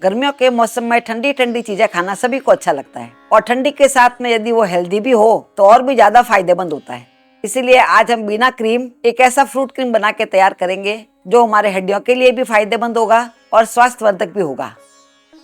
गर्मियों के मौसम में ठंडी ठंडी चीजें खाना सभी को अच्छा लगता है और ठंडी के साथ में यदि वो हेल्दी भी हो तो और भी ज्यादा फायदेमंद होता है। इसीलिए आज हम बिना क्रीम एक ऐसा फ्रूट क्रीम बना के तैयार करेंगे जो हमारे हड्डियों के लिए भी फायदेमंद होगा और स्वास्थ्यवर्धक भी होगा।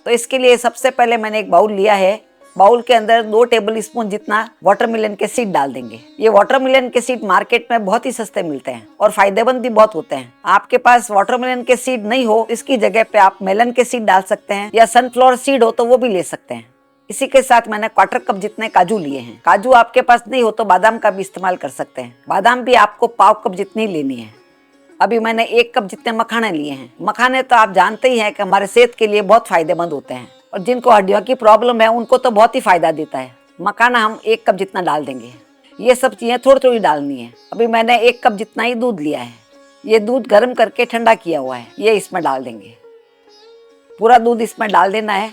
तो इसके लिए सबसे पहले मैंने एक बाउल लिया है। बाउल के अंदर 2 टेबल स्पून जितना वाटरमेलन के सीड डाल देंगे। ये वाटरमेलन के सीड मार्केट में बहुत ही सस्ते मिलते हैं और फायदेमंद भी बहुत होते हैं। आपके पास वाटरमेलन के सीड नहीं हो, इसकी जगह पे आप मेलन के सीड डाल सकते हैं या सनफ्लावर सीड हो तो वो भी ले सकते हैं। इसी के साथ मैंने 1/4 कप जितने काजू लिए हैं। काजू आपके पास नहीं हो तो बादाम का भी इस्तेमाल कर सकते हैं। बादाम भी आपको 1/4 कप जितनी लेनी है। अभी मैंने 1 कप जितने मखाने लिए हैं। मखाने तो आप जानते ही हैं कि हमारे सेहत के लिए बहुत फायदेमंद होते हैं और जिनको हड्डियों की प्रॉब्लम है उनको तो बहुत ही फायदा देता है। मखाना हम 1 कप जितना डाल देंगे। ये सब चीजें थोड़ी थोड़ी डालनी है। अभी मैंने 1 कप जितना ही दूध लिया है। ये दूध गर्म करके ठंडा किया हुआ है, ये इसमें डाल देंगे। पूरा दूध इसमें डाल देना है।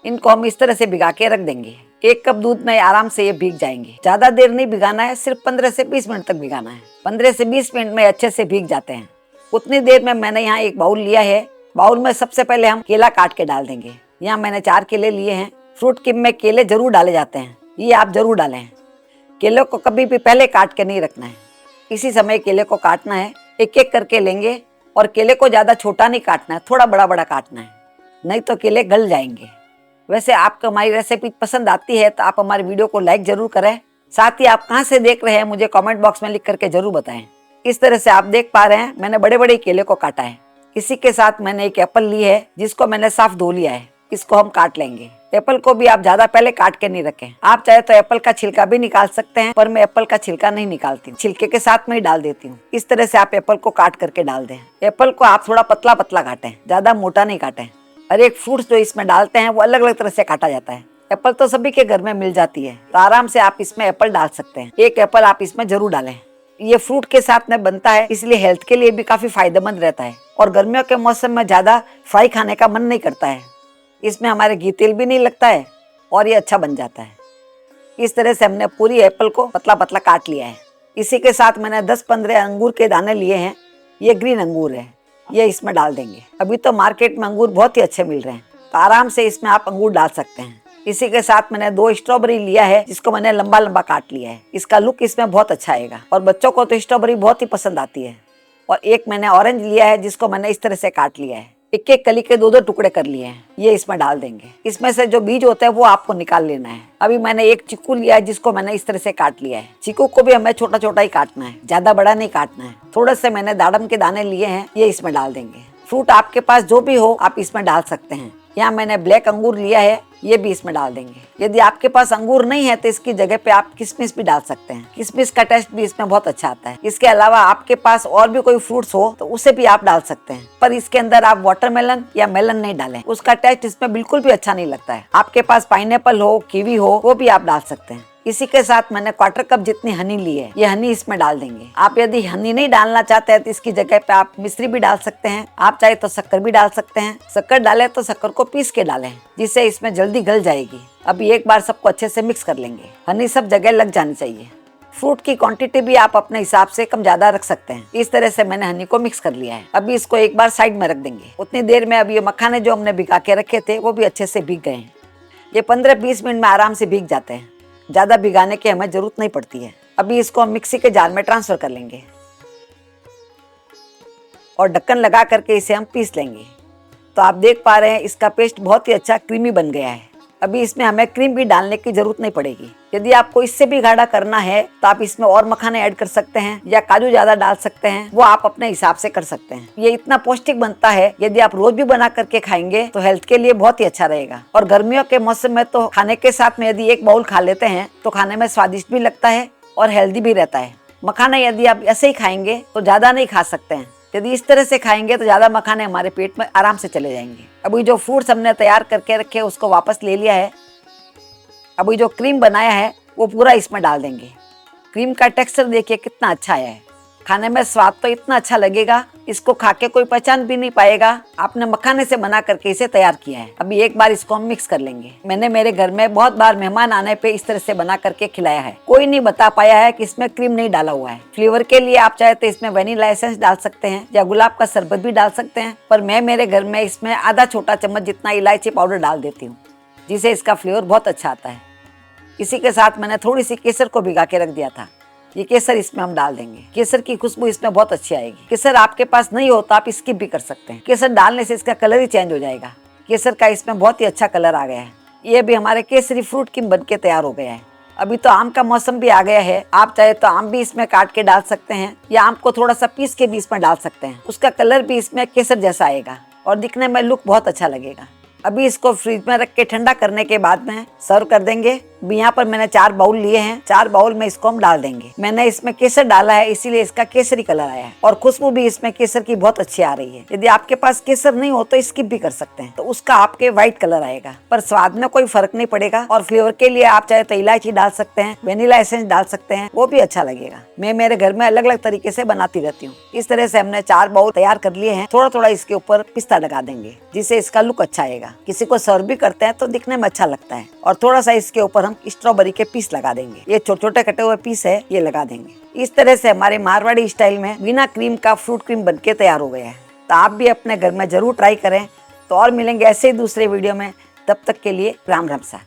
इनको हम इस तरह से भिगा के रख देंगे। 1 कप दूध में आराम से ये भीग जाएंगे। ज्यादा देर नहीं भिगाना है, सिर्फ 15 से 20 मिनट तक भिगाना है। 15 से 20 मिनट में अच्छे से भीग जाते हैं। उतनी देर में मैंने यहाँ एक बाउल लिया है। बाउल में सबसे पहले हम केला काट के डाल देंगे। यहाँ मैंने 4 केले लिए हैं। फ्रूट क्रीम में केले जरूर डाले जाते हैं, ये आप जरूर डालें। केले को कभी भी पहले काट के नहीं रखना है, इसी समय केले को काटना है। एक एक करके लेंगे और केले को ज्यादा छोटा नहीं काटना है, थोड़ा बड़ा बड़ा काटना है, नहीं तो केले गल जाएंगे। वैसे आपको हमारी रेसिपी पसंद आती है तो आप हमारी वीडियो को लाइक जरूर करें। साथ ही आप कहाँ से देख रहे हैं मुझे कमेंट बॉक्स में लिख करके जरूर बताएं। इस तरह से आप देख पा रहे हैं मैंने बड़े बड़े केले को काटा है। इसी के साथ मैंने एक एप्पल ली है जिसको मैंने साफ धो लिया है। इसको हम काट लेंगे। एप्पल को भी आप ज्यादा पहले काट के नहीं रखें। आप चाहे तो एप्पल का छिलका भी निकाल सकते हैं, पर मैं एप्पल का छिलका नहीं निकालती, छिलके के साथ में ही डाल देती हूँ। इस तरह से आप एप्पल को काट करके डाल दें। एप्पल को आप थोड़ा पतला पतला काटें, ज्यादा मोटा नहीं काटें। हर एक फ्रूट्स जो इसमें डालते हैं वो अलग अलग तरह से काटा जाता है। एप्पल तो सभी के घर में मिल जाती है, तो आराम से आप इसमें एप्पल डाल सकते हैं। एक एप्पल आप इसमें जरूर डालें। ये फ्रूट के साथ में बनता है, इसलिए हेल्थ के लिए भी काफी फायदेमंद रहता है और गर्मियों के मौसम में ज्यादा फ्राई खाने का मन नहीं करता है। इसमें हमारे घी तेल भी नहीं लगता है और ये अच्छा बन जाता है। इस तरह से हमने पूरी एप्पल को पतला पतला काट लिया है। इसी के साथ मैंने 10-15 अंगूर के दाने लिए हैं। ये ग्रीन अंगूर है, ये इसमें डाल देंगे। अभी तो मार्केट में अंगूर बहुत ही अच्छे मिल रहे हैं, तो आराम से इसमें आप अंगूर डाल सकते हैं। इसी के साथ मैंने 2 स्ट्रॉबेरी लिया है जिसको मैंने लंबा लंबा काट लिया है। इसका लुक इसमें बहुत अच्छा आएगा और बच्चों को तो स्ट्रॉबेरी बहुत ही पसंद आती है। और एक मैंने ऑरेंज लिया है जिसको मैंने इस तरह से काट लिया है। एक एक कली के 2-2 टुकड़े कर लिए हैं, ये इसमें डाल देंगे। इसमें से जो बीज होता है वो आपको निकाल लेना है। अभी मैंने एक चीकू लिया है जिसको मैंने इस तरह से काट लिया है। चीकू को भी हमें छोटा छोटा ही काटना है, ज्यादा बड़ा नहीं काटना है। थोड़े से मैंने दाडम के दाने लिए हैं, ये इसमें डाल देंगे। फ्रूट आपके पास जो भी हो आप इसमें डाल सकते हैं। यहाँ मैंने ब्लैक अंगूर लिया है, ये भी इसमें डाल देंगे। यदि आपके पास अंगूर नहीं है तो इसकी जगह पे आप किशमिश भी डाल सकते हैं। किशमिश का टेस्ट भी इसमें बहुत अच्छा आता है। इसके अलावा आपके पास और भी कोई फ्रूट्स हो तो उसे भी आप डाल सकते हैं, पर इसके अंदर आप वाटरमेलन या मेलन नहीं डालें, उसका टेस्ट इसमें बिल्कुल भी अच्छा नहीं लगता है। आपके पास पाइनएप्पल हो, कीवी हो, वो भी आप डाल सकते हैं। इसी के साथ मैंने 1/4 कप जितनी हनी ली है, ये हनी इसमें डाल देंगे। आप यदि हनी नहीं डालना चाहते हैं तो इसकी जगह पे आप मिश्री भी डाल सकते हैं। आप चाहे तो शक्कर भी डाल सकते हैं। शक्कर डालें तो शक्कर को पीस के डालें, जिससे इसमें जल्दी गल जाएगी। अभी एक बार सबको अच्छे से मिक्स कर लेंगे। हनी सब जगह लग जानी चाहिए। फ्रूट की क्वांटिटी भी आप अपने हिसाब से कम ज्यादा रख सकते हैं। इस तरह से मैंने हनी को मिक्स कर लिया है। अभी इसको एक बार साइड में रख देंगे। उतनी देर में अभी ये मखाने जो हमने भिगा के रखे थे वो भी अच्छे से भीग गए हैं। ये 15-20 मिनट में आराम से भीग जाते हैं, ज्यादा भिगाने की हमें जरूरत नहीं पड़ती है। अभी इसको हम मिक्सी के जार में ट्रांसफर कर लेंगे और ढक्कन लगा करके इसे हम पीस लेंगे। तो आप देख पा रहे हैं इसका पेस्ट बहुत ही अच्छा क्रीमी बन गया है। अभी इसमें हमें क्रीम भी डालने की जरूरत नहीं पड़ेगी। यदि आपको इससे भी गाढ़ा करना है तो आप इसमें और मखाने ऐड कर सकते हैं या काजू ज्यादा डाल सकते हैं, वो आप अपने हिसाब से कर सकते हैं। ये इतना पौष्टिक बनता है, यदि आप रोज भी बना करके खाएंगे तो हेल्थ के लिए बहुत ही अच्छा रहेगा। और गर्मियों के मौसम में तो खाने के साथ में यदि एक बाउल खा लेते हैं तो खाने में स्वादिष्ट भी लगता है और हेल्दी भी रहता है। मखाने यदि आप ऐसे ही खाएंगे तो ज्यादा नहीं खा सकते हैं। यदि इस तरह से खाएंगे तो ज्यादा मखाने हमारे पेट में आराम से चले जाएंगे। अभी जो फ्रूट्स हमने तैयार करके रखे उसको वापस ले लिया है। अभी जो क्रीम बनाया है वो पूरा इसमें डाल देंगे। क्रीम का टेक्सचर देखिए कितना अच्छा आया है। खाने में स्वाद तो इतना अच्छा लगेगा, इसको खा के कोई पहचान भी नहीं पाएगा आपने मखाने से बना करके इसे तैयार किया है। अभी एक बार इसको हम मिक्स कर लेंगे। मैंने मेरे घर में बहुत बार मेहमान आने पे इस तरह से बना करके खिलाया है। कोई नहीं बता पाया है कि इसमें क्रीम नहीं डाला हुआ है। फ्लेवर के लिए आप चाहे तो इसमें वनीला एसेंस डाल सकते हैं या गुलाब का शरबत भी डाल सकते हैं, पर मैं मेरे घर में इसमें आधा छोटा चम्मच जितना इलायची पाउडर डाल देती हूँ, जिससे इसका फ्लेवर बहुत अच्छा आता है। इसी के साथ मैंने थोड़ी सी केसर को भिगा के रख दिया था। ये केसर इसमें हम डाल देंगे। केसर की खुशबू इसमें बहुत अच्छी आएगी। केसर आपके पास नहीं हो तो आप स्किप भी कर सकते हैं। केसर डालने से इसका कलर ही चेंज हो जाएगा। केसर का इसमें बहुत ही अच्छा कलर आ गया है। ये भी हमारे केसरी फ्रूट क्रीम बन के तैयार हो गया है। अभी तो आम का मौसम भी आ गया है। आप चाहे तो आम भी इसमें काट के डाल सकते हैं या आम को थोड़ा सा पीस के भी इसमें डाल सकते हैं। उसका कलर भी इसमें केसर जैसा आएगा और दिखने में लुक बहुत अच्छा लगेगा। अभी इसको फ्रिज में रख के ठंडा करने के बाद में सर्व कर देंगे। यहाँ पर मैंने 4 बाउल लिए हैं। 4 बाउल में इसको हम डाल देंगे। मैंने इसमें केसर डाला है, इसीलिए इसका केसरी कलर आया है और खुशबू भी इसमें केसर की बहुत अच्छी आ रही है। यदि आपके पास केसर नहीं हो तो स्किप भी कर सकते हैं, तो उसका आपके व्हाइट कलर आएगा, पर स्वाद में कोई फर्क नहीं पड़ेगा। और फ्लेवर के लिए आप चाहे तो इलायची डाल सकते हैं, वेनिला एसेंस डाल सकते हैं, वो भी अच्छा लगेगा। मैं मेरे घर में अलग अलग तरीके से बनाती रहती हूँ। इस तरह से हमने 4 बाउल तैयार कर लिए हैं। थोड़ा थोड़ा इसके ऊपर पिस्ता लगा देंगे, जिससे इसका लुक अच्छा आएगा। किसी को सर्व भी करते हैं तो दिखने में अच्छा लगता है। और थोड़ा सा इसके ऊपर हम स्ट्रॉबेरी के पीस लगा देंगे। ये छोटे छोटे कटे हुए पीस है, ये लगा देंगे। इस तरह से हमारे मारवाड़ी स्टाइल में बिना क्रीम का फ्रूट क्रीम बनके तैयार हो गया है। तो आप भी अपने घर में जरूर ट्राई करें। तो और मिलेंगे ऐसे ही दूसरे वीडियो में। तब तक के लिए राम राम सा।